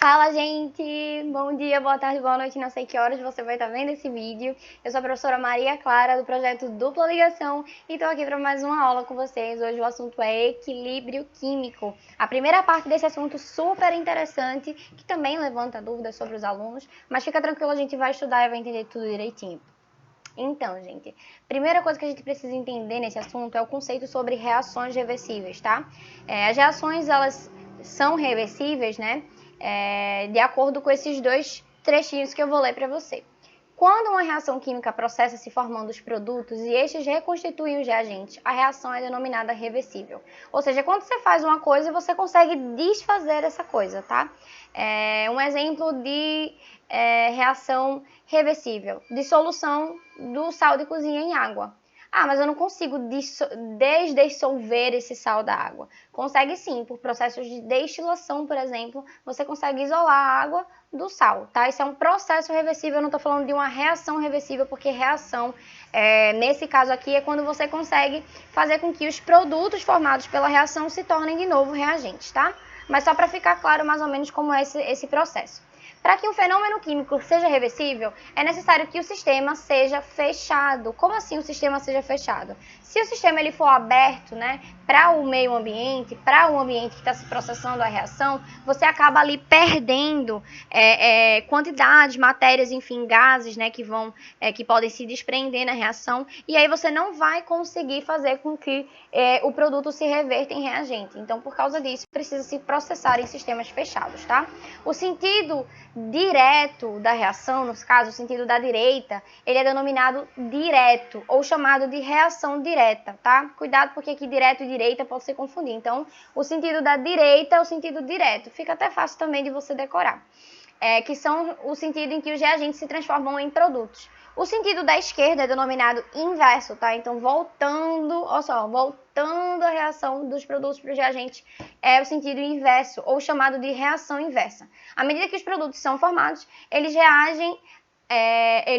Fala, gente! Bom dia, boa tarde, boa noite, não sei que horas você vai estar vendo esse vídeo. Eu sou a professora Maria Clara, do projeto Dupla Ligação, e estou aqui para mais uma aula com vocês. Hoje o assunto é equilíbrio químico. A primeira parte desse assunto super interessante, que também levanta dúvidas sobre os alunos, mas fica tranquilo, a gente vai estudar e vai entender tudo direitinho. Então, gente, primeira coisa que a gente precisa entender nesse assunto é o conceito sobre reações reversíveis, tá? As reações, elas são reversíveis, né? De acordo com esses dois trechinhos que eu vou ler para você. Quando uma reação química processa se formando os produtos e estes reconstituem os reagentes, a reação é denominada reversível. Ou seja, quando você faz uma coisa, você consegue desfazer essa coisa, tá? Um exemplo de reação reversível: dissolução do sal de cozinha em água. Ah, mas eu não consigo desdissolver esse sal da água. Consegue sim, por processos de destilação, por exemplo, você consegue isolar a água do sal, tá? Isso é um processo reversível, eu não estou falando de uma reação reversível, porque reação, nesse caso aqui, é quando você consegue fazer com que os produtos formados pela reação se tornem de novo reagentes, tá? Mas só para ficar claro mais ou menos como é esse processo. Para que um fenômeno químico seja reversível, é necessário que o sistema seja fechado. Como assim o sistema seja fechado? Se o sistema ele for aberto, né, para o meio ambiente, para o ambiente que está se processando a reação, você acaba ali perdendo quantidades, matérias, enfim, gases, né, que podem se desprender na reação, e aí você não vai conseguir fazer com que o produto se reverta em reagente. Então, por causa disso, precisa se processar em sistemas fechados, tá? O sentido direto da reação, no caso, o sentido da direita, ele é denominado direto, ou chamado de reação direta, tá? Cuidado, porque aqui direto e direita pode se confundir. Então, o sentido da direita é o sentido direto. Fica até fácil também de você decorar. Que são o sentido em que os reagentes se transformam em produtos. O sentido da esquerda é denominado inverso, tá? Então, voltando a reação dos produtos para os reagentes é o sentido inverso, ou chamado de reação inversa. À medida que os produtos são formados, eles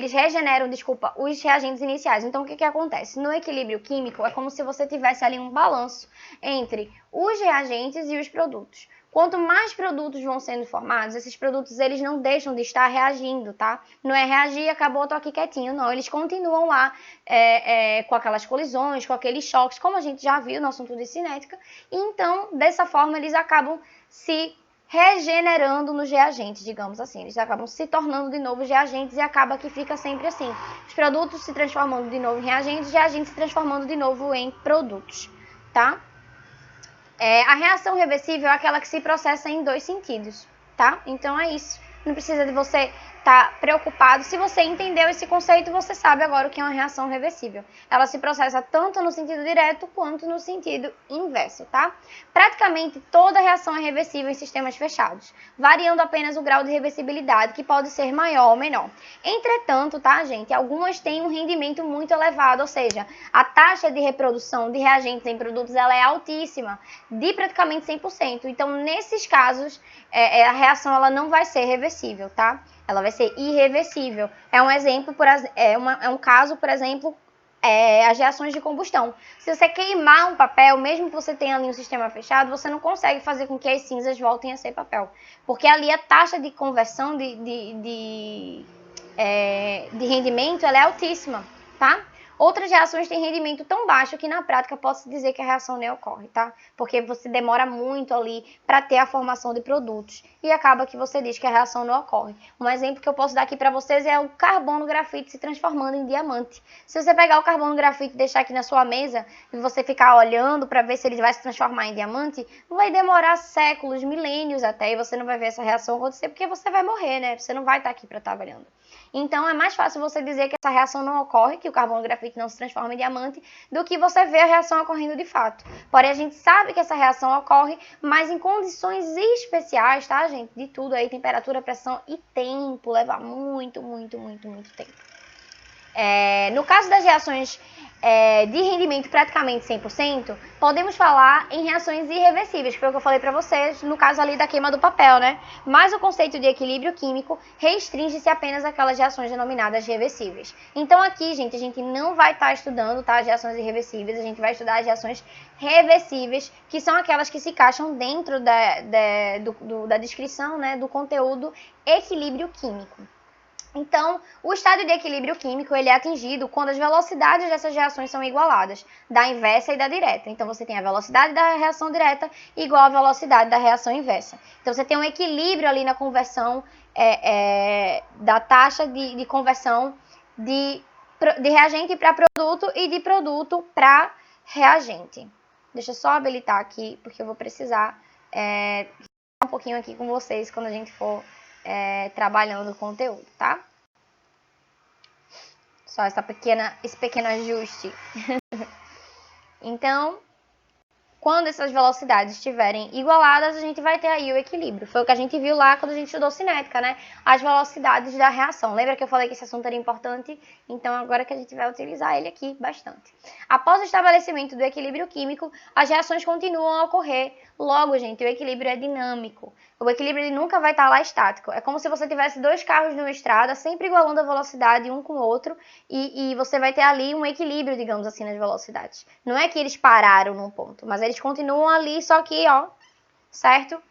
regeneram, os reagentes iniciais. Então, o que acontece? No equilíbrio químico, é como se você tivesse ali um balanço entre os reagentes e os produtos. Quanto mais produtos vão sendo formados, esses produtos eles não deixam de estar reagindo, tá? Não é reagir, acabou, tô aqui quietinho, não. Eles continuam lá com aquelas colisões, com aqueles choques, como a gente já viu no assunto de cinética. E então, dessa forma, eles acabam se regenerando nos reagentes, digamos assim. Eles acabam se tornando de novo reagentes e acaba que fica sempre assim. Os produtos se transformando de novo em reagentes, reagentes se transformando de novo em produtos, tá? A reação reversível é aquela que se processa em dois sentidos, tá? Então é isso. Não precisa de você estar preocupado. Se você entendeu esse conceito, você sabe agora o que é uma reação reversível. Ela se processa tanto no sentido direto quanto no sentido inverso, tá? Praticamente toda reação é reversível em sistemas fechados, variando apenas o grau de reversibilidade, que pode ser maior ou menor. Entretanto, tá, gente, algumas têm um rendimento muito elevado, ou seja, a taxa de reprodução de reagentes em produtos ela é altíssima, de praticamente 100%. Então, nesses casos, a reação ela não vai ser reversível, tá? Ela vai ser irreversível. É um exemplo, um caso, por exemplo, as reações de combustão. Se você queimar um papel, mesmo que você tenha ali um sistema fechado, você não consegue fazer com que as cinzas voltem a ser papel. Porque ali a taxa de conversão de rendimento ela é altíssima, tá? Outras reações têm rendimento tão baixo que na prática pode-se dizer que a reação nem ocorre, tá? Porque você demora muito ali para ter a formação de produtos e acaba que você diz que a reação não ocorre. Um exemplo que eu posso dar aqui para vocês é o carbono grafite se transformando em diamante. Se você pegar o carbono grafite e deixar aqui na sua mesa e você ficar olhando para ver se ele vai se transformar em diamante, vai demorar séculos, milênios até, e você não vai ver essa reação acontecer porque você vai morrer, né? Você não vai estar aqui para estar olhando. Então, é mais fácil você dizer que essa reação não ocorre, que o carbono grafite não se transforma em diamante, do que você ver a reação ocorrendo de fato. Porém, a gente sabe que essa reação ocorre, mas em condições especiais, tá, gente? De tudo aí, temperatura, pressão e tempo, leva muito tempo. No caso das reações de rendimento praticamente 100%, podemos falar em reações irreversíveis, que foi o que eu falei para vocês, no caso ali da queima do papel, né? Mas o conceito de equilíbrio químico restringe-se apenas àquelas reações denominadas reversíveis. Então aqui, gente, a gente não vai estar estudando, tá, as reações irreversíveis, a gente vai estudar as reações reversíveis, que são aquelas que se encaixam dentro da descrição, né, do conteúdo equilíbrio químico. Então, o estado de equilíbrio químico ele é atingido quando as velocidades dessas reações são igualadas, da inversa e da direta. Então, você tem a velocidade da reação direta igual à velocidade da reação inversa. Então, você tem um equilíbrio ali na conversão da taxa de conversão de reagente para produto e de produto para reagente. Deixa eu só habilitar aqui, porque eu vou precisar um pouquinho aqui com vocês quando a gente for trabalhando o conteúdo, tá? Só esse pequeno ajuste. Então, quando essas velocidades estiverem igualadas, a gente vai ter aí o equilíbrio. Foi o que a gente viu lá quando a gente estudou cinética, né? As velocidades da reação. Lembra que eu falei que esse assunto era importante? Então, agora que a gente vai utilizar ele aqui bastante. Após o estabelecimento do equilíbrio químico, as reações continuam a ocorrer. Logo, gente, o equilíbrio é dinâmico. O equilíbrio ele nunca vai estar lá estático. É como se você tivesse dois carros numa estrada, sempre igualando a velocidade um com o outro, e você vai ter ali um equilíbrio, digamos assim, nas velocidades. Não é que eles pararam num ponto, mas eles continuam ali, só que, ó, certo?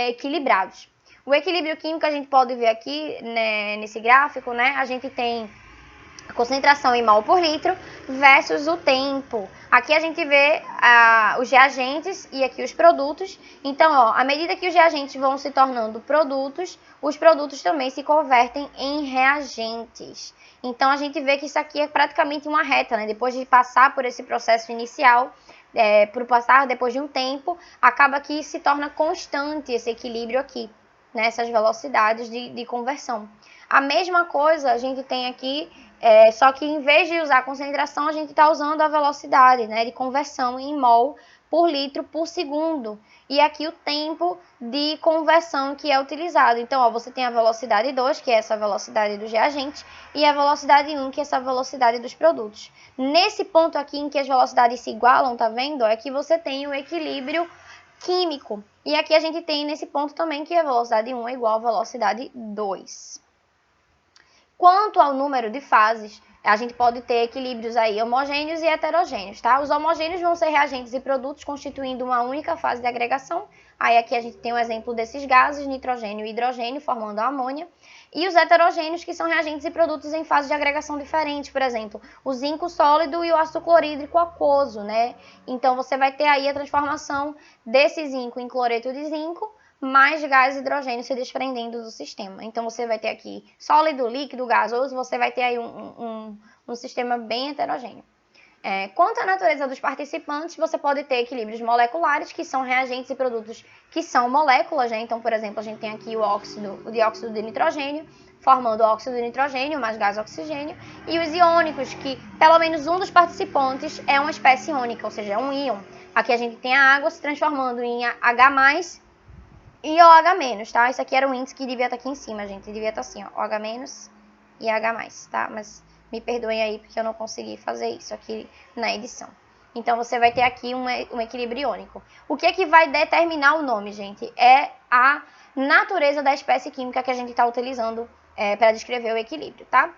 Equilibrados. O equilíbrio químico a gente pode ver aqui, né, nesse gráfico, né? A gente tem a concentração em mol por litro versus o tempo. Aqui a gente vê os reagentes e aqui os produtos. Então, ó, à medida que os reagentes vão se tornando produtos, os produtos também se convertem em reagentes. Então, a gente vê que isso aqui é praticamente uma reta, né? Depois de passar por esse processo inicial, por passar depois de um tempo, acaba que se torna constante esse equilíbrio aqui, né? Essas velocidades de conversão. A mesma coisa a gente tem aqui, só que em vez de usar a concentração, a gente está usando a velocidade, né, de conversão em mol por litro por segundo. E aqui o tempo de conversão que é utilizado. Então, ó, você tem a velocidade 2, que é essa velocidade dos reagentes, e a velocidade 1, que é essa velocidade dos produtos. Nesse ponto aqui em que as velocidades se igualam, tá vendo? É que você tem o equilíbrio químico. E aqui a gente tem nesse ponto também que a velocidade 1 é igual à velocidade 2. Quanto ao número de fases, a gente pode ter equilíbrios aí homogêneos e heterogêneos, tá? Os homogêneos vão ser reagentes e produtos constituindo uma única fase de agregação. Aí aqui a gente tem um exemplo desses gases, nitrogênio e hidrogênio, formando a amônia. E os heterogêneos, que são reagentes e produtos em fase de agregação diferentes, por exemplo, o zinco sólido e o ácido clorídrico aquoso, né? Então, você vai ter aí a transformação desse zinco em cloreto de zinco, mais gás hidrogênio se desprendendo do sistema. Então, você vai ter aqui sólido, líquido, gasoso, você vai ter aí um sistema bem heterogêneo. Quanto à natureza dos participantes, você pode ter equilíbrios moleculares, que são reagentes e produtos que são moléculas, né? Então, por exemplo, a gente tem aqui o dióxido de nitrogênio, formando o óxido de nitrogênio mais gás oxigênio, e os iônicos, que pelo menos um dos participantes é uma espécie iônica, ou seja, é um íon. Aqui a gente tem a água se transformando em H+, e OH-, tá? Isso aqui era o índice que devia estar aqui em cima, gente. Devia estar assim, ó, OH- e H+, tá? Mas me perdoem aí porque eu não consegui fazer isso aqui na edição. Então, você vai ter aqui um equilíbrio iônico. O que é que vai determinar o nome, gente? É a natureza da espécie química que a gente está utilizando para descrever o equilíbrio, tá?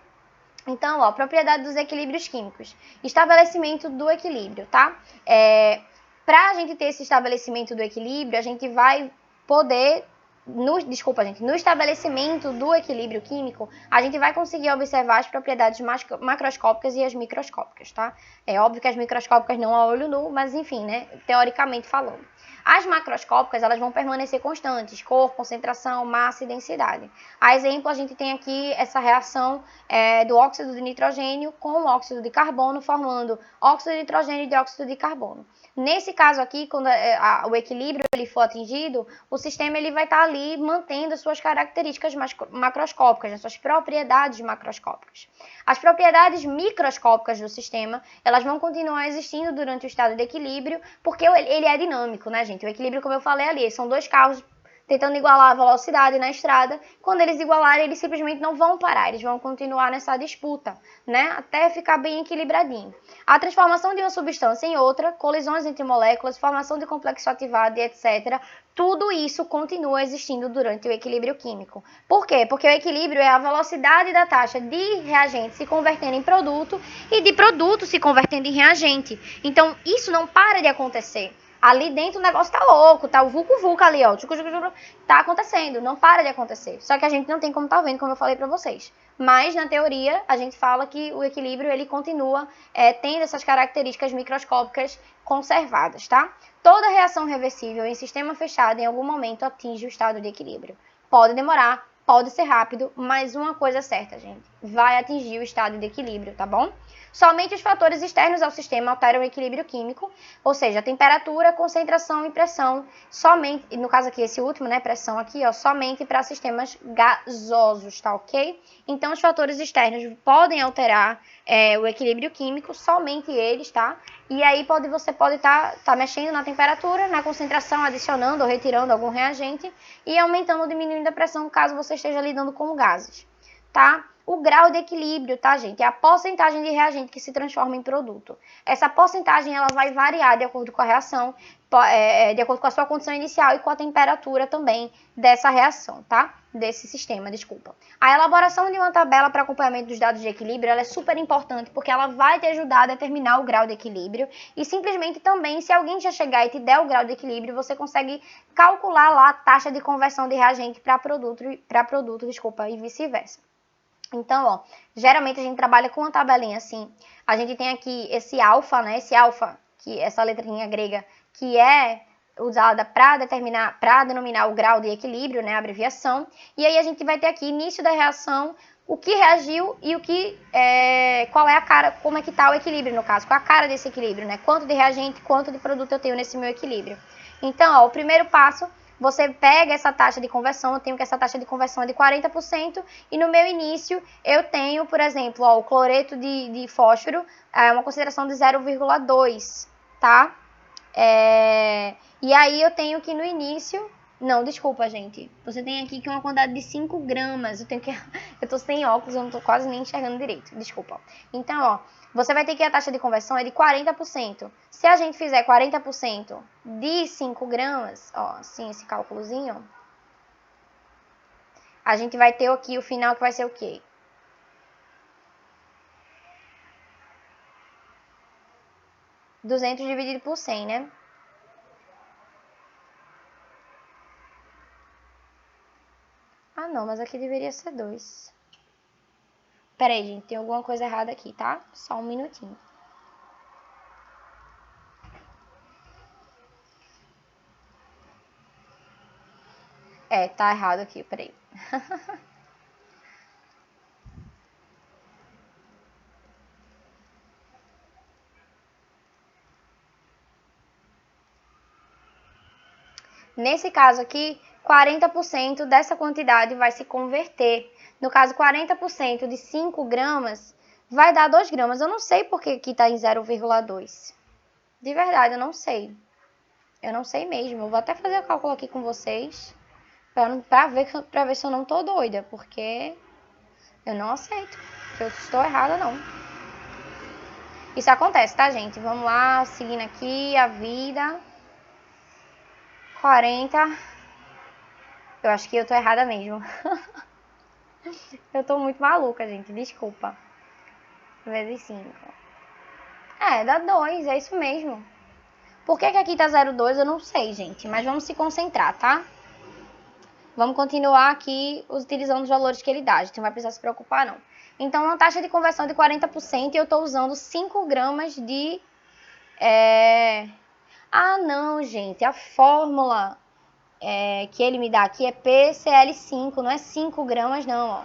Então, ó, propriedade dos equilíbrios químicos. Estabelecimento do equilíbrio, tá? Para a gente ter esse estabelecimento do equilíbrio, a gente vai poder, no estabelecimento do equilíbrio químico, a gente vai conseguir observar as propriedades macroscópicas e as microscópicas, tá? É óbvio que as microscópicas não a olho nu, mas enfim, né, teoricamente falando. As macroscópicas, elas vão permanecer constantes, cor, concentração, massa e densidade. A exemplo, a gente tem aqui essa reação do óxido de nitrogênio com o óxido de carbono, formando óxido de nitrogênio e dióxido de carbono. Nesse caso aqui, quando o equilíbrio ele for atingido, o sistema ele vai estar ali mantendo as suas características macroscópicas, as suas propriedades macroscópicas. As propriedades microscópicas do sistema, elas vão continuar existindo durante o estado de equilíbrio, porque ele é dinâmico, né, gente? O equilíbrio, como eu falei ali, são dois carros tentando igualar a velocidade na estrada. Quando eles igualarem, eles simplesmente não vão parar, eles vão continuar nessa disputa, né? Até ficar bem equilibradinho. A transformação de uma substância em outra, colisões entre moléculas, formação de complexo ativado e etc., tudo isso continua existindo durante o equilíbrio químico. Por quê? Porque o equilíbrio é a velocidade da taxa de reagente se convertendo em produto e de produto se convertendo em reagente. Então, isso não para de acontecer. Ali dentro o negócio tá louco, tá o vulco-vulco ali, ó. Tá acontecendo, não para de acontecer. Só que a gente não tem como tá vendo, como eu falei pra vocês. Mas, na teoria, a gente fala que o equilíbrio, ele continua tendo essas características microscópicas conservadas, tá? Toda reação reversível em sistema fechado, em algum momento, atinge o estado de equilíbrio. Pode demorar, pode ser rápido, mas uma coisa é certa, gente. Vai atingir o estado de equilíbrio, tá bom? Somente os fatores externos ao sistema alteram o equilíbrio químico, ou seja, temperatura, concentração e pressão, somente, no caso aqui esse último, né, pressão aqui, ó, somente para sistemas gasosos, tá ok? Então os fatores externos podem alterar o equilíbrio químico, somente eles, tá? E aí você pode estar mexendo na temperatura, na concentração, adicionando ou retirando algum reagente e aumentando ou diminuindo a pressão caso você esteja lidando com gases, tá? O grau de equilíbrio, tá, gente? É a porcentagem de reagente que se transforma em produto. Essa porcentagem, ela vai variar de acordo com a reação, de acordo com a sua condição inicial e com a temperatura também dessa reação, tá? Desse sistema, desculpa. A elaboração de uma tabela para acompanhamento dos dados de equilíbrio, ela é super importante porque ela vai te ajudar a determinar o grau de equilíbrio e simplesmente também, se alguém já chegar e te der o grau de equilíbrio, você consegue calcular lá a taxa de conversão de reagente para produto, e vice-versa. Então, ó, geralmente a gente trabalha com uma tabelinha assim. A gente tem aqui esse alfa, né? Esse alfa, que essa letrinha grega, que é usada para denominar o grau de equilíbrio, né? A abreviação. E aí a gente vai ter aqui início da reação, o que reagiu e o que qual é a cara, como é que tá o equilíbrio no caso, qual é a cara desse equilíbrio, né? Quanto de reagente, quanto de produto eu tenho nesse meu equilíbrio. Então, ó, o primeiro passo, você pega essa taxa de conversão, eu tenho que essa taxa de conversão é de 40%, e no meu início eu tenho, por exemplo, ó, o cloreto de fósforo, uma concentração de 0,2, tá? E aí eu tenho que no início... Não, desculpa, gente. Você tem aqui que uma quantidade de 5 gramas. Eu tô sem óculos, eu não tô quase nem enxergando direito. Desculpa. Então, ó, você vai ter que a taxa de conversão é de 40%. Se a gente fizer 40% de 5 gramas, ó, assim, esse cálculozinho, a gente vai ter aqui o final que vai ser o quê? (200 dividido por 100, né? Ah, não, mas aqui deveria ser 2. Pera aí, gente, tem alguma coisa errada aqui, tá? Só um minutinho. Tá errado aqui, peraí. Nesse caso aqui, 40% dessa quantidade vai se converter. No caso, 40% de 5 gramas vai dar 2 gramas. Eu não sei por que aqui está em 0,2. De verdade, eu não sei. Eu não sei mesmo. Eu vou até fazer o cálculo aqui com vocês para ver se eu não tô doida, porque eu não aceito. Que eu estou errada, não. Isso acontece, tá, gente? Vamos lá, seguindo aqui a vida. 40. Eu acho que eu tô errada mesmo. Eu tô muito maluca, gente. Desculpa. Vezes 5. Dá 2. É isso mesmo. Por que aqui tá 0,2? Eu não sei, gente. Mas vamos se concentrar, tá? Vamos continuar aqui utilizando os valores que ele dá. A gente não vai precisar se preocupar, não. Então, uma taxa de conversão de 40% e eu tô usando 5 gramas de... Ah, não, gente. A fórmula que ele me dá aqui é PCl5. Não é 5 gramas, não, ó.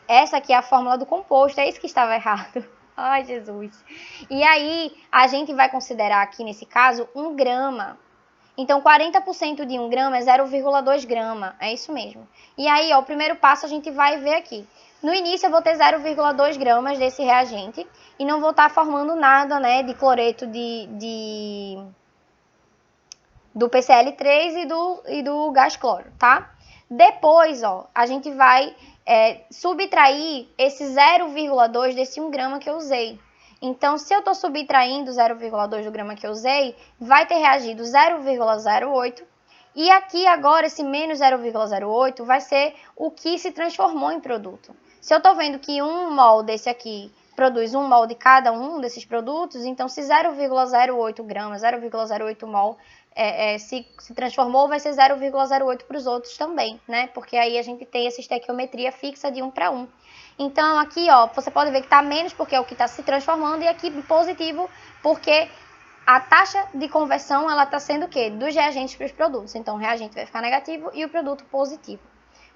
Essa aqui é a fórmula do composto. É isso que estava errado. Ai, Jesus. E aí, a gente vai considerar aqui, nesse caso, 1 grama. Então, 40% de 1 grama é 0,2 grama. É isso mesmo. E aí, ó, o primeiro passo a gente vai ver aqui. No início, eu vou ter 0,2 gramas desse reagente. E não vou estar formando nada, né, de cloreto do PCl3 e do gás cloro, tá? Depois, ó, a gente vai subtrair esse 0,2 desse 1 grama que eu usei. Então, se eu estou subtraindo 0,2 do grama que eu usei, vai ter reagido 0,08. E aqui agora, esse menos 0,08 vai ser o que se transformou em produto. Se eu estou vendo que 1 mol desse aqui produz 1 mol de cada um desses produtos, então se 0,08 gramas, 0,08 mol se transformou, vai ser 0,08 para os outros também, né? Porque aí a gente tem essa estequiometria fixa de 1 para 1. Então aqui, ó, você pode ver que está menos porque é o que está se transformando, e aqui positivo porque a taxa de conversão, ela está sendo o quê? Dos reagentes para os produtos. Então, o reagente vai ficar negativo e o produto positivo.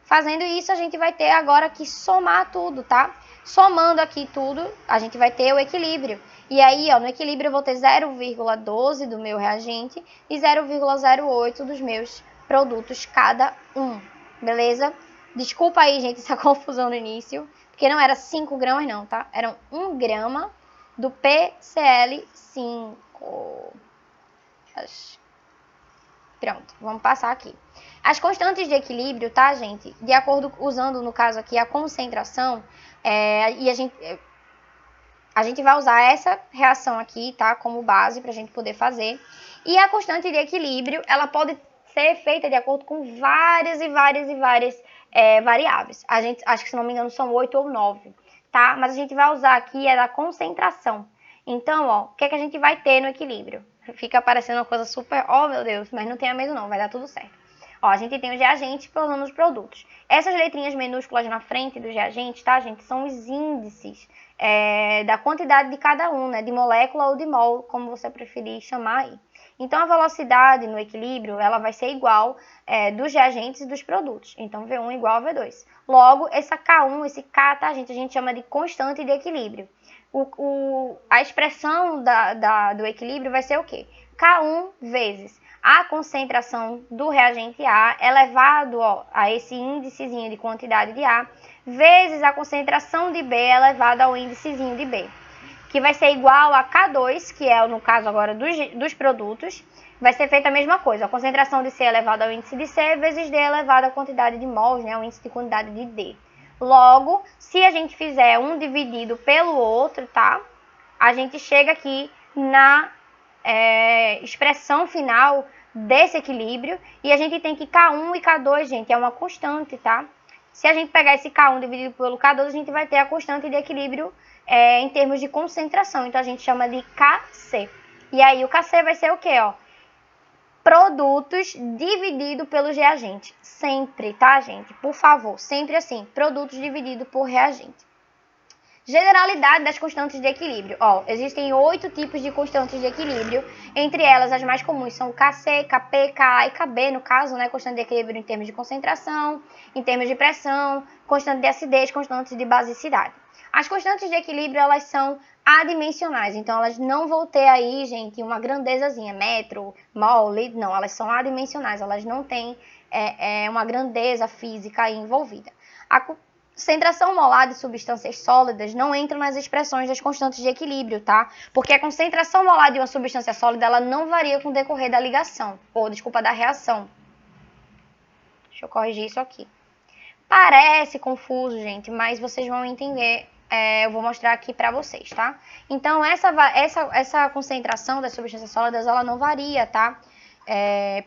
Fazendo isso, a gente vai ter agora que somar tudo, tá? Somando aqui tudo, a gente vai ter o equilíbrio. E aí, ó, no equilíbrio eu vou ter 0,12 do meu reagente e 0,08 dos meus produtos cada um. Beleza? Desculpa aí, gente, essa confusão no início, porque não era 5 gramas não, tá? Eram 1 grama do PCl5. Pronto, vamos passar aqui. As constantes de equilíbrio, tá, gente? De acordo, usando no caso aqui a concentração, e a gente vai usar essa reação aqui, tá, como base pra gente poder fazer. E a constante de equilíbrio, ela pode ser feita de acordo com várias variáveis. Acho que, se não me engano, são 8 ou 9, tá? Mas a gente vai usar aqui da concentração. Então, ó, o que é que a gente vai ter no equilíbrio? Fica parecendo uma coisa super, oh meu Deus, mas não tem a mesmo não, vai dar tudo certo. Ó, a gente tem os reagentes usando os produtos. Essas letrinhas minúsculas na frente dos reagentes, tá, gente, são os índices da quantidade de cada um, né, de molécula ou de mol, como você preferir chamar aí. Então, a velocidade no equilíbrio, ela vai ser igual dos reagentes e dos produtos. Então, V1 igual a V2. Logo, essa K1, esse K, tá, gente, a gente chama de constante de equilíbrio. A expressão do equilíbrio vai ser o quê? K1 vezes a concentração do reagente A elevado a esse índicezinho de quantidade de A, vezes a concentração de B elevado ao índicezinho de B, que vai ser igual a K2, que é no caso agora dos produtos. Vai ser feita a mesma coisa, a concentração de C elevado ao índice de C, vezes D elevado à quantidade de mols, né, ao índice de quantidade de D. Logo, se a gente fizer um dividido pelo outro, tá? A gente chega aqui na expressão final desse equilíbrio, e a gente tem que K1 e K2, gente, é uma constante, tá? Se a gente pegar esse K1 dividido pelo K2, a gente vai ter a constante de equilíbrio em termos de concentração, então a gente chama de Kc. E aí o Kc vai ser o quê, ó? Produtos dividido pelos reagentes. Sempre, tá, gente? Por favor, sempre assim, produtos dividido por reagente. Generalidade das constantes de equilíbrio. Ó, existem 8 tipos de constantes de equilíbrio. Entre elas, as mais comuns são Kc, Kp, Ka e Kb, no caso, né? Constante de equilíbrio em termos de concentração, em termos de pressão, constante de acidez, constantes de basicidade. As constantes de equilíbrio, elas são adimensionais, então elas não vão ter aí, gente, uma grandezazinha, metro, mol, litro, não, elas são adimensionais, elas não têm uma grandeza física aí envolvida. A concentração molar de substâncias sólidas não entra nas expressões das constantes de equilíbrio, tá? Porque a concentração molar de uma substância sólida, ela não varia com o decorrer da ligação, ou, desculpa, da reação. Deixa eu corrigir isso aqui. Parece confuso, gente, mas vocês vão entender. Eu vou mostrar aqui pra vocês, tá? Então, essa concentração das substâncias sólidas, ela não varia, tá?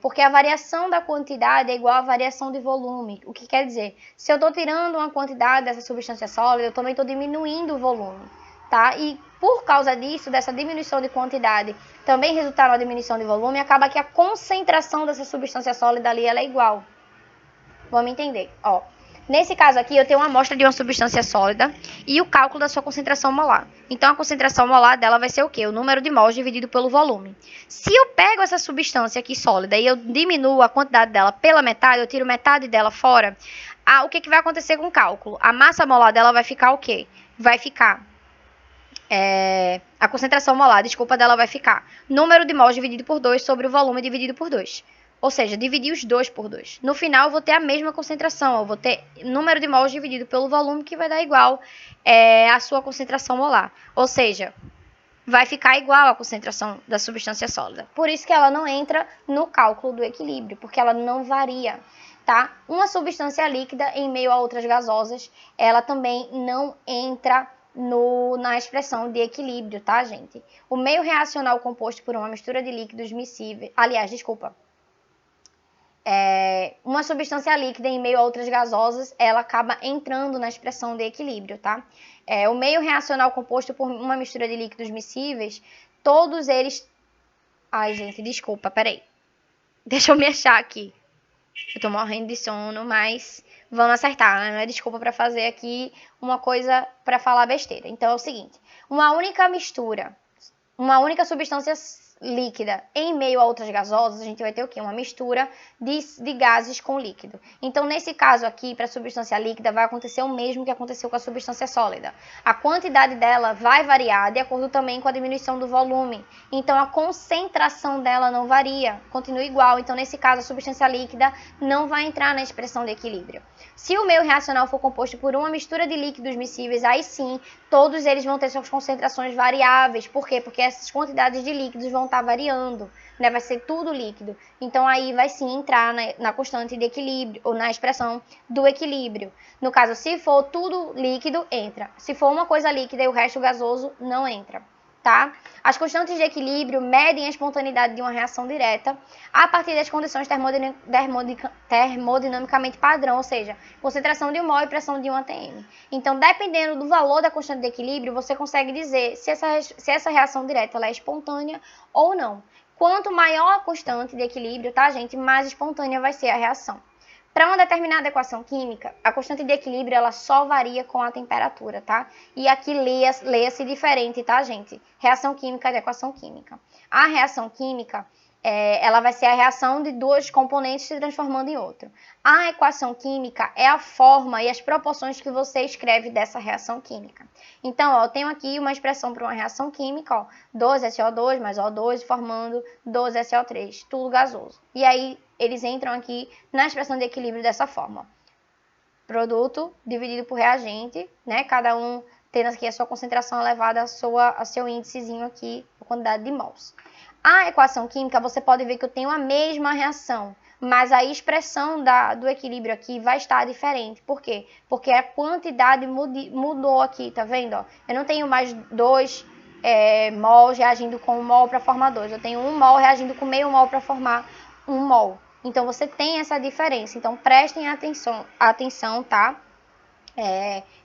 Porque a variação da quantidade é igual à variação de volume. O que quer dizer? Se eu estou tirando uma quantidade dessa substância sólida, eu também estou diminuindo o volume, tá? E por causa disso, dessa diminuição de quantidade, também resultar na diminuição de volume, acaba que a concentração dessa substância sólida ali, ela é igual. Vamos entender, ó. Nesse caso aqui, eu tenho uma amostra de uma substância sólida e o cálculo da sua concentração molar. Então, a concentração molar dela vai ser o quê? O número de mols dividido pelo volume. Se eu pego essa substância aqui sólida e eu diminuo a quantidade dela pela metade, eu tiro metade dela fora, o que vai acontecer com o cálculo? A massa molar dela vai ficar o quê? Vai ficar... a concentração molar, dela vai ficar número de mols dividido por 2 sobre o volume dividido por 2. Ou seja, dividir os 2 por 2. No final, eu vou ter a mesma concentração. Eu vou ter número de mols dividido pelo volume, que vai dar igual à sua concentração molar. Ou seja, vai ficar igual à concentração da substância sólida. Por isso que ela não entra no cálculo do equilíbrio, porque ela não varia, tá? Uma substância líquida em meio a outras gasosas, ela também não entra na expressão de equilíbrio, tá, gente? O meio reacional composto por uma mistura de líquidos miscíveis... Aliás, desculpa. Uma substância líquida em meio a outras gasosas, ela acaba entrando na expressão de equilíbrio, tá? O meio reacional composto por uma mistura de líquidos miscíveis, todos eles... Ai, gente, desculpa, peraí. Deixa eu me achar aqui. Eu tô morrendo de sono, mas vamos acertar, né? Não é desculpa pra fazer aqui uma coisa pra falar besteira. Então é o seguinte, uma única mistura, uma única substância líquida em meio a outras gasosas, a gente vai ter o quê? Uma mistura de gases com líquido. Então, nesse caso aqui, para a substância líquida, vai acontecer o mesmo que aconteceu com a substância sólida. A quantidade dela vai variar de acordo também com a diminuição do volume. Então, a concentração dela não varia, continua igual. Então, nesse caso, a substância líquida não vai entrar na expressão de equilíbrio. Se o meio reacional for composto por uma mistura de líquidos miscíveis, aí sim, todos eles vão ter suas concentrações variáveis. Por quê? Porque essas quantidades de líquidos vão estar variando, né? Vai ser tudo líquido. Então, aí vai sim entrar na constante de equilíbrio, ou na expressão do equilíbrio. No caso, se for tudo líquido, entra. Se for uma coisa líquida e o resto gasoso, não entra. Tá? As constantes de equilíbrio medem a espontaneidade de uma reação direta a partir das condições termodinamicamente padrão, ou seja, concentração de 1 mol e pressão de 1 atm. Então, dependendo do valor da constante de equilíbrio, você consegue dizer se essa reação direta ela é espontânea ou não. Quanto maior a constante de equilíbrio, tá, gente, mais espontânea vai ser a reação. Para uma determinada equação química, a constante de equilíbrio ela só varia com a temperatura, tá? E aqui leia-se diferente, tá, gente? Reação química de equação química. A reação química, ela vai ser a reação de dois componentes se transformando em outro. A equação química é a forma e as proporções que você escreve dessa reação química. Então, ó, eu tenho aqui uma expressão para uma reação química, ó, 2SO2 mais O2 formando 2SO3, tudo gasoso. E aí, eles entram aqui na expressão de equilíbrio dessa forma. Produto dividido por reagente, né? Cada um tendo aqui a sua concentração elevada a seu índicezinho aqui, a quantidade de mols. A equação química, você pode ver que eu tenho a mesma reação, mas a expressão do equilíbrio aqui vai estar diferente. Por quê? Porque a quantidade mudou aqui, tá vendo? Ó? Eu não tenho mais 2 mols reagindo com 1 mol para formar 2. Eu tenho 1 mol reagindo com meio mol para formar 1 mol. Então, você tem essa diferença. Então, prestem atenção, tá?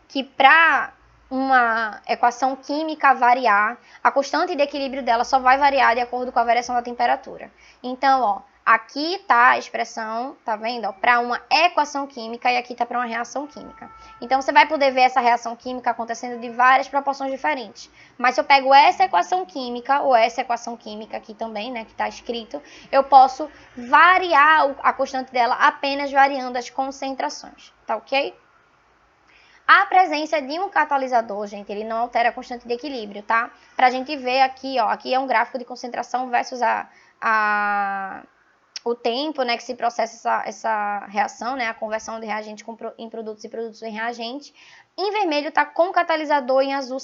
Que para uma equação química variar, a constante de equilíbrio dela só vai variar de acordo com a variação da temperatura. Então, ó, aqui tá a expressão, tá vendo? Para uma equação química e aqui tá para uma reação química. Então, você vai poder ver essa reação química acontecendo de várias proporções diferentes. Mas se eu pego essa equação química, ou essa equação química aqui também, né, que tá escrito, eu posso variar a constante dela apenas variando as concentrações, tá ok? A presença de um catalisador, gente, ele não altera a constante de equilíbrio, tá? Pra gente ver aqui, ó, aqui é um gráfico de concentração versus o tempo, né, que se processa essa reação, né, a conversão de reagentes em produtos e produtos em reagente. Em vermelho tá com catalisador, em azul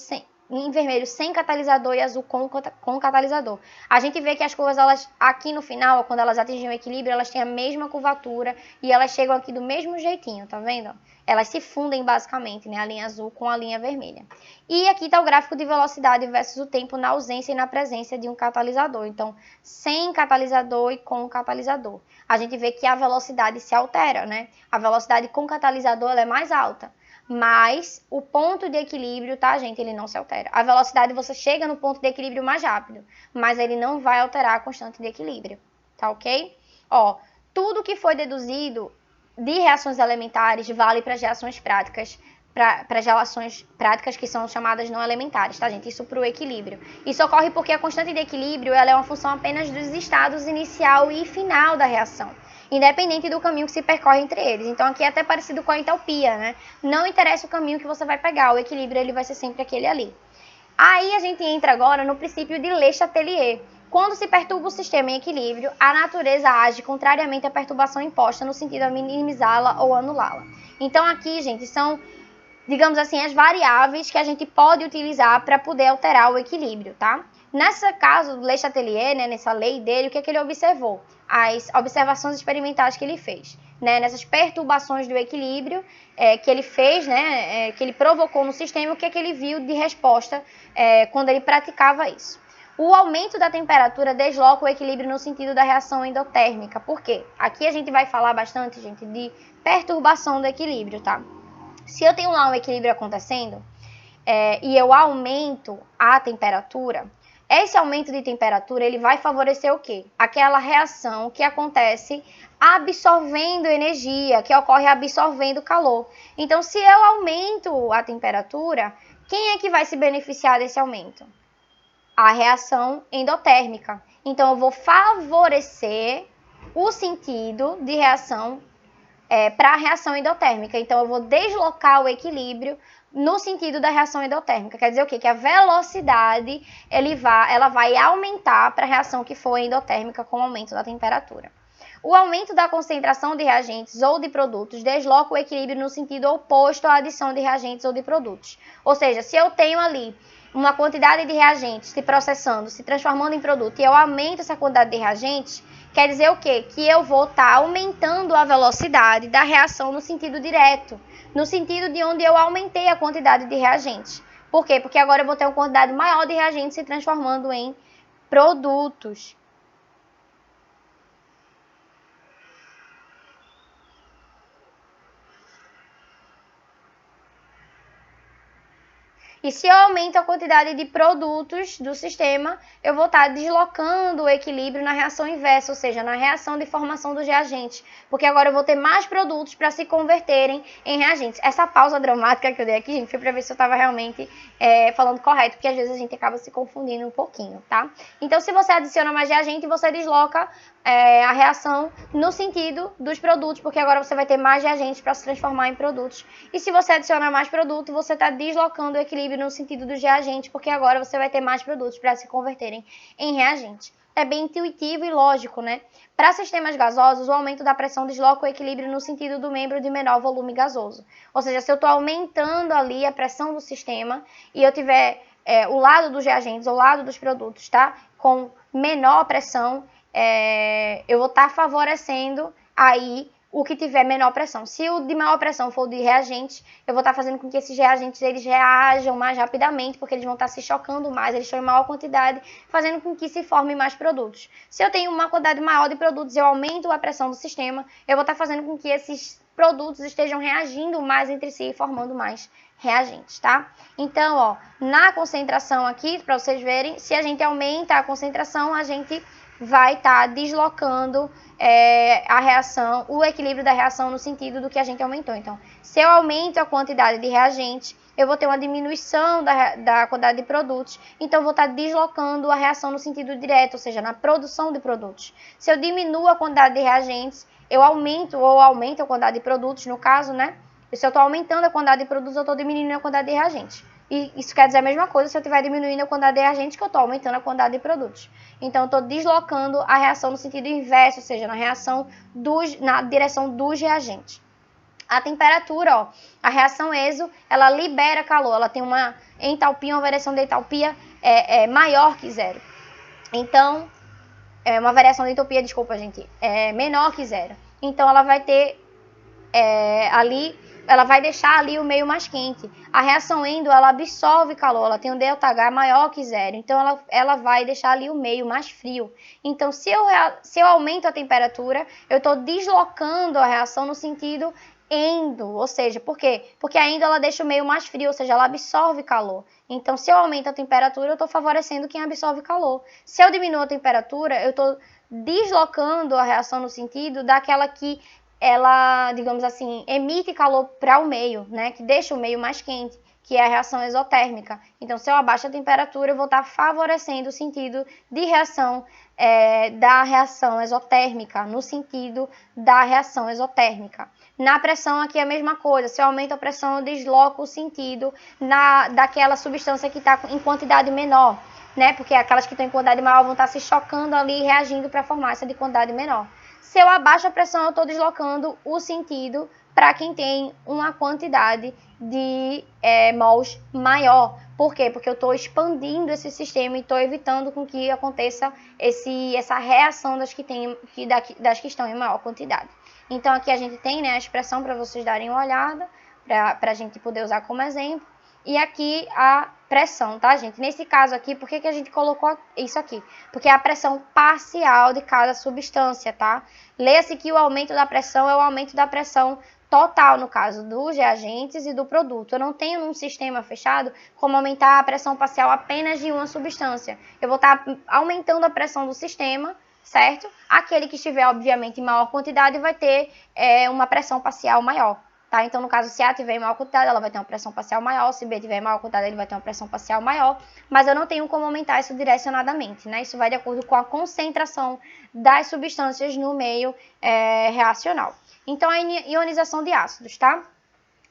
em vermelho sem catalisador e azul com catalisador. A gente vê que as curvas, elas aqui no final, quando elas atingem o equilíbrio, elas têm a mesma curvatura e elas chegam aqui do mesmo jeitinho, tá vendo? Elas se fundem basicamente, né, a linha azul com a linha vermelha. E aqui está o gráfico de velocidade versus o tempo na ausência e na presença de um catalisador. Então, sem catalisador e com catalisador. A gente vê que a velocidade se altera, né? A velocidade com catalisador ela é mais alta. Mas o ponto de equilíbrio, tá, gente? Ele não se altera. A velocidade você chega no ponto de equilíbrio mais rápido, mas ele não vai alterar a constante de equilíbrio, tá ok? Ó, tudo que foi deduzido de reações elementares vale para as reações práticas, para as relações práticas que são chamadas não elementares, tá, gente? Isso para o equilíbrio. Isso ocorre porque a constante de equilíbrio ela é uma função apenas dos estados inicial e final da reação, independente do caminho que se percorre entre eles. Então, aqui é até parecido com a entalpia, né? Não interessa o caminho que você vai pegar, o equilíbrio ele vai ser sempre aquele ali. Aí, a gente entra agora no princípio de Le Chatelier. Quando se perturba o sistema em equilíbrio, a natureza age contrariamente à perturbação imposta no sentido de minimizá-la ou anulá-la. Então, aqui, gente, são digamos assim, as variáveis que a gente pode utilizar para poder alterar o equilíbrio, tá? Nesse caso do Le Chatelier, né, nessa lei dele, o que é que ele observou? As observações experimentais que ele fez, né, nessas perturbações do equilíbrio que ele fez, né, que ele provocou no sistema, o que é que ele viu de resposta quando ele praticava isso? O aumento da temperatura desloca o equilíbrio no sentido da reação endotérmica. Por quê? Aqui a gente vai falar bastante, gente, de perturbação do equilíbrio, tá? Se eu tenho lá um equilíbrio acontecendo e eu aumento a temperatura, esse aumento de temperatura ele vai favorecer o quê? Aquela reação que acontece absorvendo energia, que ocorre absorvendo calor. Então, se eu aumento a temperatura, quem é que vai se beneficiar desse aumento? A reação endotérmica. Então, eu vou favorecer o sentido de reação para a reação endotérmica. Então, eu vou deslocar o equilíbrio no sentido da reação endotérmica. Quer dizer o quê? Que a velocidade ela vai aumentar para a reação que for endotérmica com o aumento da temperatura. O aumento da concentração de reagentes ou de produtos desloca o equilíbrio no sentido oposto à adição de reagentes ou de produtos. Ou seja, se eu tenho ali uma quantidade de reagentes se processando, se transformando em produto, e eu aumento essa quantidade de reagentes, quer dizer o quê? Que eu vou estar aumentando a velocidade da reação no sentido direto, no sentido de onde eu aumentei a quantidade de reagentes. Por quê? Porque agora eu vou ter uma quantidade maior de reagentes se transformando em produtos. E se eu aumento a quantidade de produtos do sistema, eu vou estar deslocando o equilíbrio na reação inversa, ou seja, na reação de formação dos reagentes. Porque agora eu vou ter mais produtos para se converterem em reagentes. Essa pausa dramática que eu dei aqui, gente, foi para ver se eu estava realmente falando correto, porque às vezes a gente acaba se confundindo um pouquinho, tá? Então, se você adiciona mais reagente, você desloca a reação no sentido dos produtos, porque agora você vai ter mais reagentes para se transformar em produtos. E se você adiciona mais produto, você está deslocando o equilíbrio no sentido dos reagentes, porque agora você vai ter mais produtos para se converterem em reagentes. É bem intuitivo e lógico, né? Para sistemas gasosos, o aumento da pressão desloca o equilíbrio no sentido do membro de menor volume gasoso. Ou seja, se eu estou aumentando ali a pressão do sistema e eu tiver o lado dos reagentes, o lado dos produtos, tá? Com menor pressão, eu vou estar favorecendo aí o que tiver menor pressão. Se o de maior pressão for o de reagentes, eu vou estar fazendo com que esses reagentes eles reajam mais rapidamente, porque eles vão estar se chocando mais, eles estão em maior quantidade, fazendo com que se formem mais produtos. Se eu tenho uma quantidade maior de produtos, eu aumento a pressão do sistema, eu vou estar fazendo com que esses produtos estejam reagindo mais entre si e formando mais reagentes, tá? Então, ó, na concentração aqui, para vocês verem, se a gente aumenta a concentração, a gente vai estar deslocando a reação, o equilíbrio da reação no sentido do que a gente aumentou. Então, se eu aumento a quantidade de reagentes, eu vou ter uma diminuição da quantidade de produtos, então eu vou estar deslocando a reação no sentido direto, ou seja, na produção de produtos. Se eu diminuo a quantidade de reagentes, eu aumento a quantidade de produtos, no caso, né? E se eu estou aumentando a quantidade de produtos, eu estou diminuindo a quantidade de reagentes. E isso quer dizer a mesma coisa se eu estiver diminuindo a quantidade de reagentes, que eu estou aumentando a quantidade de produtos. Então, eu estou deslocando a reação no sentido inverso, ou seja, na direção dos reagentes. A temperatura, ó, a reação ESO, ela libera calor, ela tem uma entalpia, uma variação de entalpia maior que zero. Então, uma variação de entropia, desculpa, gente, menor que zero. Então, ela vai ter ela vai deixar ali o meio mais quente. A reação endo, ela absorve calor, ela tem um ΔH maior que zero, então ela vai deixar ali o meio mais frio. Então, se eu aumento a temperatura, eu estou deslocando a reação no sentido endo, ou seja, por quê? Porque a endo, ela deixa o meio mais frio, ou seja, ela absorve calor. Então, se eu aumento a temperatura, eu estou favorecendo quem absorve calor. Se eu diminuo a temperatura, eu estou deslocando a reação no sentido daquela que ela, digamos assim, emite calor para o meio, né, que deixa o meio mais quente, que é a reação exotérmica. Então, se eu abaixo a temperatura, eu vou estar favorecendo o sentido de reação da reação exotérmica, no sentido da reação exotérmica. Na pressão aqui é a mesma coisa, se eu aumento a pressão, eu desloco o sentido daquela substância que está em quantidade menor, né, porque aquelas que estão em quantidade maior vão estar se chocando ali e reagindo para formar essa de quantidade menor. Se eu abaixo a pressão, eu estou deslocando o sentido para quem tem uma quantidade de mols maior. Por quê? Porque eu estou expandindo esse sistema e estou evitando com que aconteça essa reação das que estão em maior quantidade. Então, aqui a gente tem, né, a expressão para vocês darem uma olhada, para a gente poder usar como exemplo. E aqui a pressão, tá, gente? Nesse caso aqui, por que a gente colocou isso aqui? Porque é a pressão parcial de cada substância, tá? Leia-se que o aumento da pressão é o aumento da pressão total, no caso dos reagentes e do produto. Eu não tenho num sistema fechado como aumentar a pressão parcial apenas de uma substância. Eu vou estar aumentando a pressão do sistema, certo? Aquele que estiver, obviamente, em maior quantidade vai ter uma pressão parcial maior. Tá? Então, no caso, se A tiver em maior quantidade, ela vai ter uma pressão parcial maior. Se B tiver em maior quantidade, ele vai ter uma pressão parcial maior. Mas eu não tenho como aumentar isso direcionadamente, né? Isso vai de acordo com a concentração das substâncias no meio reacional. Então, a ionização de ácidos, tá?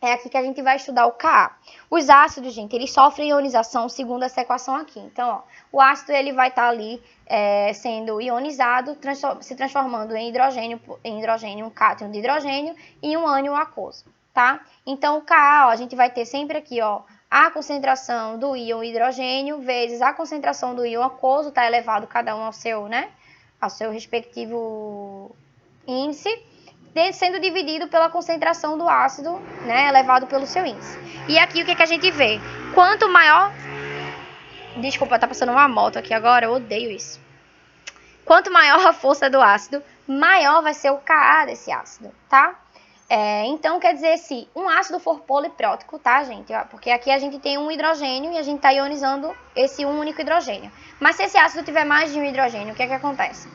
É aqui que a gente vai estudar o Ka. Os ácidos, gente, eles sofrem ionização segundo essa equação aqui. Então, ó, o ácido ele vai estar ali sendo ionizado, se transformando em hidrogênio, um cátion de hidrogênio e um ânion aquoso, tá? Então, o Ka, ó, a gente vai ter sempre aqui, ó, a concentração do íon hidrogênio vezes a concentração do íon aquoso, tá elevado cada um ao seu, né, ao seu respectivo índice, sendo dividido pela concentração do ácido, né, elevado pelo seu índice. E aqui o que a gente vê? Quanto maior... Desculpa, tá passando uma moto aqui agora, eu odeio isso. Quanto maior a força do ácido, maior vai ser o Ka desse ácido, tá? Então, quer dizer, se um ácido for poliprótico, tá, gente? Porque aqui a gente tem um hidrogênio e a gente está ionizando esse único hidrogênio. Mas se esse ácido tiver mais de um hidrogênio, o que acontece?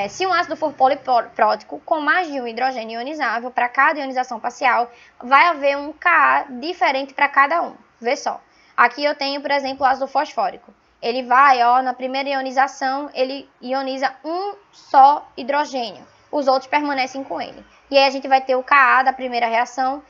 Se um ácido for poliprótico com mais de um hidrogênio ionizável, para cada ionização parcial, vai haver um Ka diferente para cada um. Vê só. Aqui eu tenho, por exemplo, o ácido fosfórico. Ele vai, ó, na primeira ionização, ele ioniza um só hidrogênio. Os outros permanecem com ele. E aí a gente vai ter o Ka da primeira reação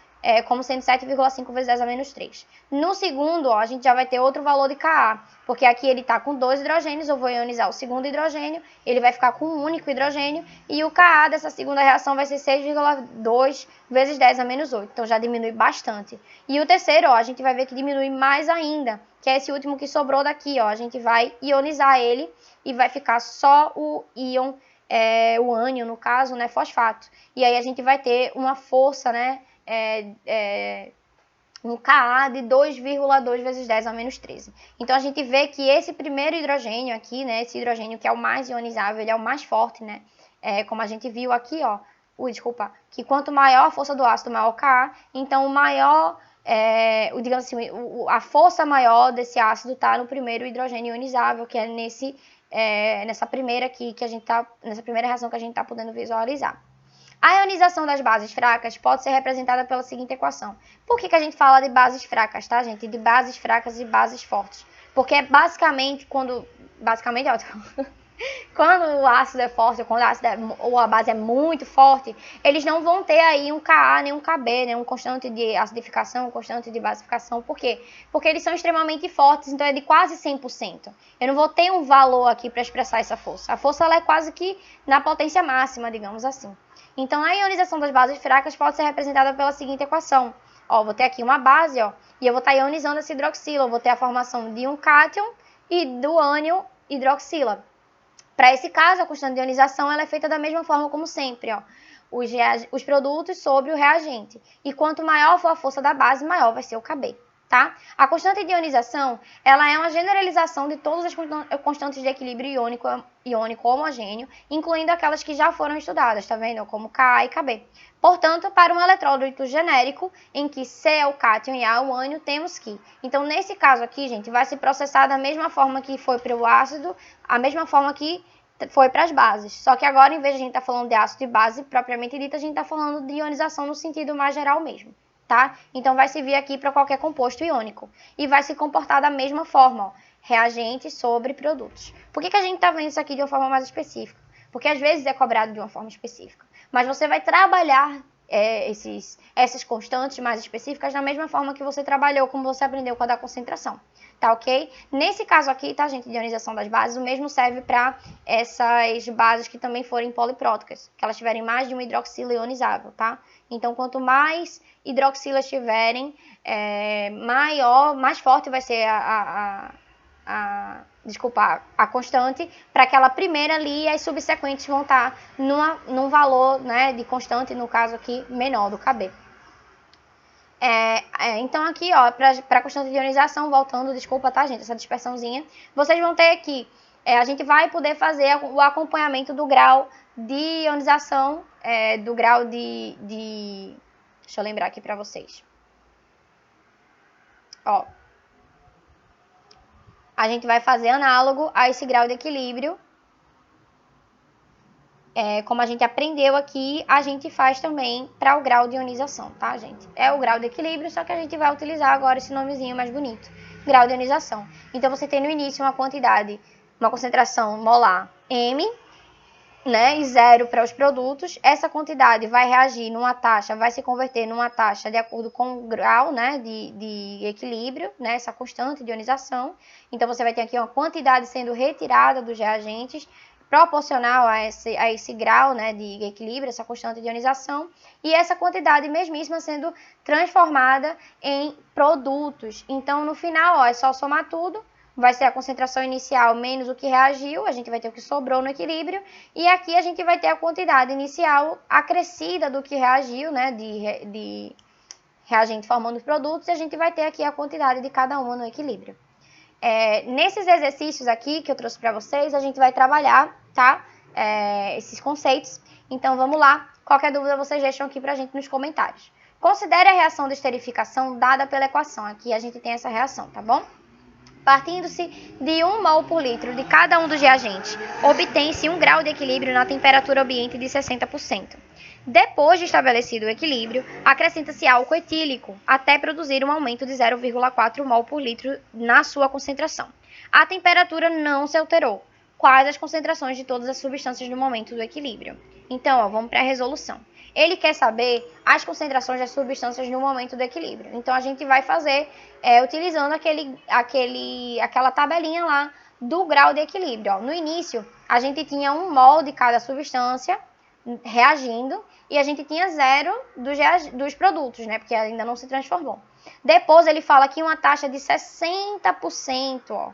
como sendo 7,5 vezes 10 a menos 3. No segundo, ó, a gente já vai ter outro valor de Ka, porque aqui ele está com 2 hidrogênios, eu vou ionizar o segundo hidrogênio, ele vai ficar com um único hidrogênio, e o Ka dessa segunda reação vai ser 6,2 vezes 10 a menos 8, então já diminui bastante. E o terceiro, ó, a gente vai ver que diminui mais ainda, que é esse último que sobrou daqui, ó, a gente vai ionizar ele e vai ficar só o íon, o ânion, no caso, né, fosfato. E aí a gente vai ter uma força, né, um Ka de 2,2 vezes 10 a menos 13. Então, a gente vê que esse primeiro hidrogênio aqui, né, esse hidrogênio que é o mais ionizável, ele é o mais forte, né, como a gente viu aqui, ó, que quanto maior a força do ácido, maior o Ka, então o maior, digamos assim, a força maior desse ácido está no primeiro hidrogênio ionizável, que é nessa primeira aqui, nessa primeira reação que a gente está podendo visualizar. A ionização das bases fracas pode ser representada pela seguinte equação. Por que a gente fala de bases fracas, tá, gente? De bases fracas e bases fortes. Porque basicamente, quando o ácido é forte, ou quando ou a base é muito forte, eles não vão ter aí um Ka nem um Kb, né? Um constante de acidificação, um constante de basificação. Por quê? Porque eles são extremamente fortes, então é de quase 100%. Eu não vou ter um valor aqui para expressar essa força. A força ela é quase que na potência máxima, digamos assim. Então, a ionização das bases fracas pode ser representada pela seguinte equação. Ó, vou ter aqui uma base, ó, e eu vou estar ionizando esse hidroxila. Eu vou ter a formação de um cátion e do ânion hidroxila. Para esse caso, a constante de ionização ela é feita da mesma forma como sempre, ó. Os produtos sobre o reagente. E quanto maior for a força da base, maior vai ser o Kb. Tá? A constante de ionização ela é uma generalização de todas as constantes de equilíbrio iônico homogêneo, incluindo aquelas que já foram estudadas, tá vendo? Como Ka e Kb. Portanto, para um eletrólito genérico, em que C é o cátion e A é o ânion, temos que. Então, nesse caso aqui, gente, vai se processar da mesma forma que foi para o ácido, a mesma forma que foi para as bases. Só que agora, em vez de a gente estar falando de ácido e base propriamente dita, a gente está falando de ionização no sentido mais geral mesmo. Tá? Então, vai servir aqui para qualquer composto iônico. E vai se comportar da mesma forma, ó, reagentes sobre produtos. Por que a gente está vendo isso aqui de uma forma mais específica? Porque às vezes é cobrado de uma forma específica. Mas você vai trabalhar essas constantes mais específicas da mesma forma que você trabalhou, como você aprendeu com a da concentração, tá ok? Nesse caso aqui, tá, gente, de ionização das bases, o mesmo serve para essas bases que também forem polipróticas, que elas tiverem mais de uma hidroxila ionizável, tá? Então, quanto mais hidroxilas tiverem, mais forte vai ser a constante, para aquela primeira ali, e as subsequentes vão estar num valor, né, de constante, no caso aqui, menor do Kb. Então aqui, ó, para a constante de ionização, voltando, desculpa, tá, gente, essa dispersãozinha, vocês vão ter aqui, a gente vai poder fazer o acompanhamento do grau de ionização, do grau deixa eu lembrar aqui para vocês. Ó, a gente vai fazer análogo a esse grau de equilíbrio. Como a gente aprendeu aqui, a gente faz também para o grau de ionização, tá, gente? É o grau de equilíbrio, só que a gente vai utilizar agora esse nomezinho mais bonito, grau de ionização. Então, você tem no início uma quantidade, uma concentração molar M, né, e 0 para os produtos. Essa quantidade vai reagir numa taxa, vai se converter numa taxa de acordo com o grau, né, de equilíbrio, né, essa constante de ionização. Então, você vai ter aqui uma quantidade sendo retirada dos reagentes, proporcional a esse grau, né, de equilíbrio, essa constante de ionização, e essa quantidade mesmíssima sendo transformada em produtos. Então, no final, ó, é só somar tudo. Vai ser a concentração inicial menos o que reagiu, a gente vai ter o que sobrou no equilíbrio, e aqui a gente vai ter a quantidade inicial acrescida do que reagiu, né, de reagente formando os produtos, e a gente vai ter aqui a quantidade de cada uma no equilíbrio. Nesses exercícios aqui que eu trouxe para vocês, a gente vai trabalhar, tá, esses conceitos. Então, vamos lá. Qualquer dúvida, vocês deixam aqui pra gente nos comentários. Considere a reação de esterificação dada pela equação. Aqui a gente tem essa reação, tá bom? Partindo-se de 1 mol por litro de cada um dos reagentes, obtém-se um grau de equilíbrio na temperatura ambiente de 60%. Depois de estabelecido o equilíbrio, acrescenta-se álcool etílico, até produzir um aumento de 0,4 mol por litro na sua concentração. A temperatura não se alterou. Quais as concentrações de todas as substâncias no momento do equilíbrio? Então, ó, vamos para a resolução. Ele quer saber as concentrações das substâncias no momento do equilíbrio. Então, a gente vai fazer utilizando aquela tabelinha lá do grau de equilíbrio. Ó. No início, a gente tinha 1 mol de cada substância reagindo e a gente tinha 0 dos produtos, né? Porque ainda não se transformou. Depois, ele fala aqui uma taxa de 60%, ó.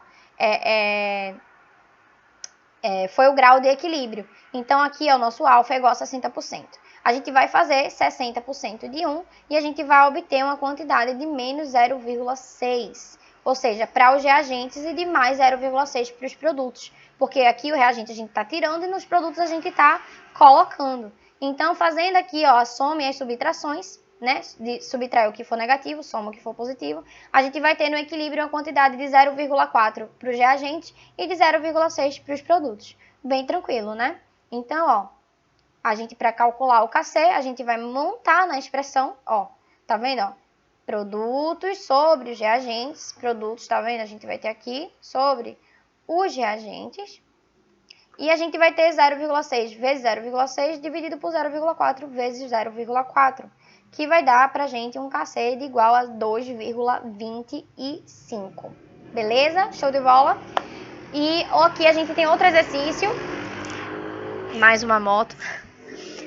Foi o grau de equilíbrio. Então, aqui, ó, o nosso alfa é igual a 60%. A gente vai fazer 60% de 1 e a gente vai obter uma quantidade de menos 0,6. Ou seja, para os reagentes e de mais 0,6 para os produtos. Porque aqui o reagente a gente está tirando e nos produtos a gente está colocando. Então, fazendo aqui, ó, a soma e as subtrações, né, de subtrair o que for negativo, soma o que for positivo, a gente vai ter no equilíbrio uma quantidade de 0,4 para os reagentes e de 0,6 para os produtos. Bem tranquilo, né? Então, ó, a gente, para calcular o Kc, a gente vai montar na expressão, ó, tá vendo, ó? Produtos sobre os reagentes, produtos, tá vendo? A gente vai ter aqui sobre os reagentes, e a gente vai ter 0,6 vezes 0,6 dividido por 0,4 vezes 0,4, que vai dar pra gente um Kc de igual a 2,25. Beleza? Show de bola? E aqui a gente tem outro exercício. Mais uma moto.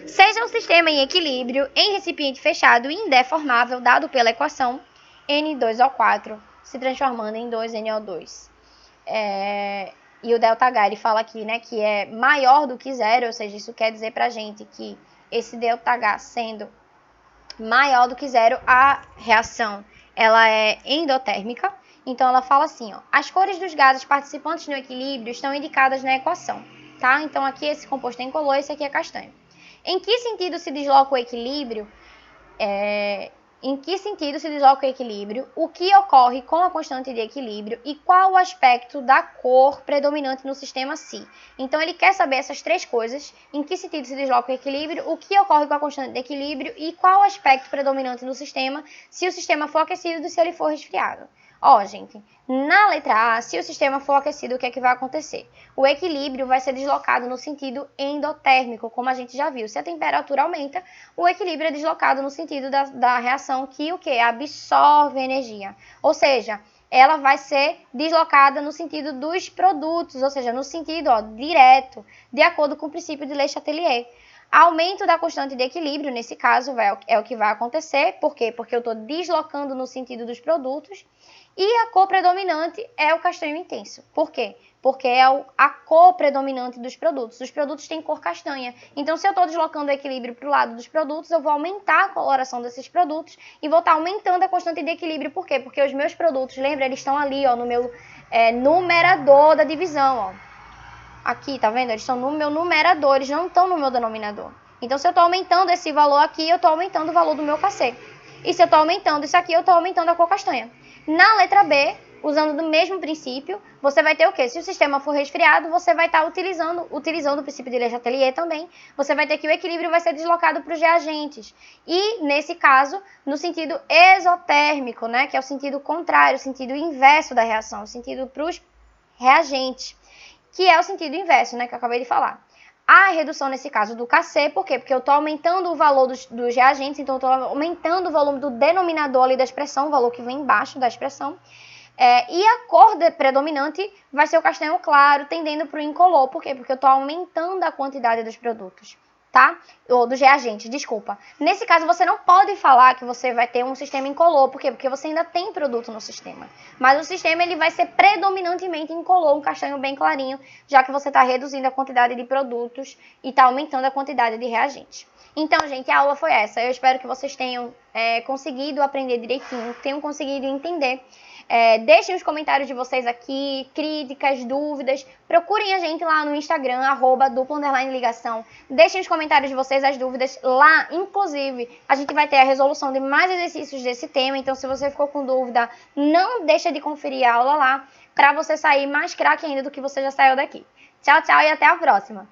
Seja um sistema em equilíbrio em recipiente fechado e indeformável dado pela equação N2O4 se transformando em 2NO2. E o ΔH, ele fala aqui, né, que é maior do que zero, ou seja, isso quer dizer pra gente que esse ΔH sendo maior do que zero, a reação ela é endotérmica. Então, ela fala assim, ó, as cores dos gases participantes no equilíbrio estão indicadas na equação, tá? Então, aqui esse composto é incolor, esse aqui é castanho. Em que sentido se desloca o equilíbrio? O que ocorre com a constante de equilíbrio e qual o aspecto da cor predominante no sistema Si? Então, ele quer saber essas três coisas: em que sentido se desloca o equilíbrio, o que ocorre com a constante de equilíbrio e qual o aspecto predominante no sistema, se o sistema for aquecido e se ele for resfriado. Ó, gente, na letra A, se o sistema for aquecido, o que é que vai acontecer? O equilíbrio vai ser deslocado no sentido endotérmico, como a gente já viu. Se a temperatura aumenta, o equilíbrio é deslocado no sentido da reação que o quê? Absorve energia. Ou seja, ela vai ser deslocada no sentido dos produtos, ou seja, no sentido direto, de acordo com o princípio de Le Chatelier. Aumento da constante de equilíbrio, nesse caso, é o que vai acontecer. Por quê? Porque eu estou deslocando no sentido dos produtos. E a cor predominante é o castanho intenso. Por quê? Porque é a cor predominante dos produtos. Os produtos têm cor castanha. Então, se eu estou deslocando o equilíbrio para o lado dos produtos, eu vou aumentar a coloração desses produtos e vou estar aumentando a constante de equilíbrio. Por quê? Porque os meus produtos, lembra, eles estão ali no meu numerador da divisão. Ó. Aqui, tá vendo? Eles estão no meu numerador, eles não estão no meu denominador. Então, se eu estou aumentando esse valor aqui, eu estou aumentando o valor do meu cacê. E se eu estou aumentando isso aqui, eu estou aumentando a cor castanha. Na letra B, usando do mesmo princípio, você vai ter o quê? Se o sistema for resfriado, você vai estar utilizando o princípio de Le Chatelier também, você vai ter que o equilíbrio vai ser deslocado para os reagentes. E, nesse caso, no sentido exotérmico, né, que é o sentido contrário, o sentido inverso da reação, o sentido para os reagentes, que é o sentido inverso, né, que eu acabei de falar. A redução, nesse caso, do Kc, por quê? Porque eu estou aumentando o valor dos reagentes, então eu estou aumentando o volume do denominador ali da expressão, o valor que vem embaixo da expressão. E a cor predominante vai ser o castanho claro, tendendo para o incolor. Por quê? Porque eu estou aumentando a quantidade dos produtos, tá? Ou dos reagentes, desculpa. Nesse caso, você não pode falar que você vai ter um sistema incolor. Por quê? Porque você ainda tem produto no sistema. Mas o sistema ele vai ser predominantemente incolor, um castanho bem clarinho, já que você está reduzindo a quantidade de produtos e está aumentando a quantidade de reagentes. Então, gente, a aula foi essa. Eu espero que vocês tenham conseguido aprender direitinho, tenham conseguido entender. Deixem os comentários de vocês aqui, críticas, dúvidas. Procurem a gente lá no Instagram, @duplo_ligação. Deixem os comentários de vocês, as dúvidas lá. Inclusive, a gente vai ter a resolução de mais exercícios desse tema. Então, se você ficou com dúvida, não deixa de conferir a aula lá, para você sair mais craque ainda do que você já saiu daqui. Tchau, tchau e até a próxima!